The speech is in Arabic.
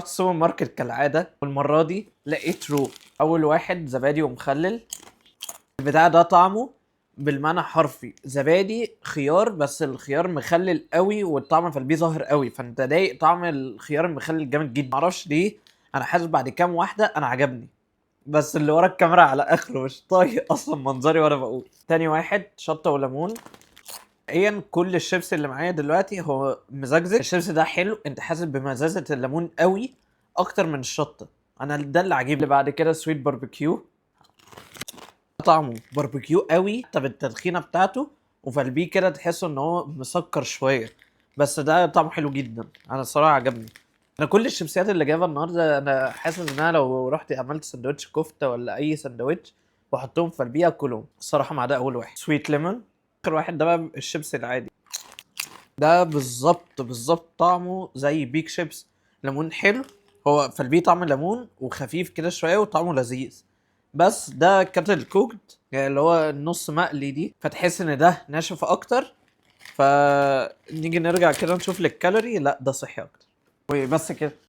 رحت السوبر ماركت كالعادة، والمرة دي لقيت رو. أول واحد زبادي ومخلل. البتاع ده طعمه بالمعنى حرفي زبادي خيار، بس الخيار مخلل قوي والطعم في البيه ظاهر قوي، فانت ضايق طعم الخيار المخلل جامد جدا. معرفش ليه، انا حاسس بعد كام واحدة انا عجبني، بس اللي ورا الكاميرا على اخره مش طايق اصلا منظري وانا بقول. تاني واحد شطة وليمون. حقيقا كل الشيبس اللي معايا دلوقتي هو مزجزج. الشيبس ده حلو، انت حاسس بمزازة الليمون قوي اكتر من الشطة. انا ده اللي عاجبني. اللي بعد كده سويت باربيكيو. طعمه باربيكيو قوي حتى بالتدخينة بتاعته، وفالبيه كده تحسه ان هو مسكر شوية، بس ده طعمه حلو جدا. انا الصراحة عجبني. انا كل الشيبسيات اللي جايبها النهارده انا حاسس ان انا لو رحت عملت سندوتش كفتة ولا اي سندوتش واحطهم في البيه اكلهم الصراحة. مع ده اول واحد سويت ليمون. اخر واحد ده بقى الشيبس العادي. ده بالظبط طعمه زي بيك شيبس. ليمون حلو. هو في البيه طعم ليمون وخفيف كده شويه وطعمه لذيذ. بس ده كاتل كوكد، يعني اللي هو النص مقلي دي، فتحس ان ده ناشف اكتر. فنيجي نرجع كده نشوف الكالوري، لا ده صحي اكتر. وبس كده.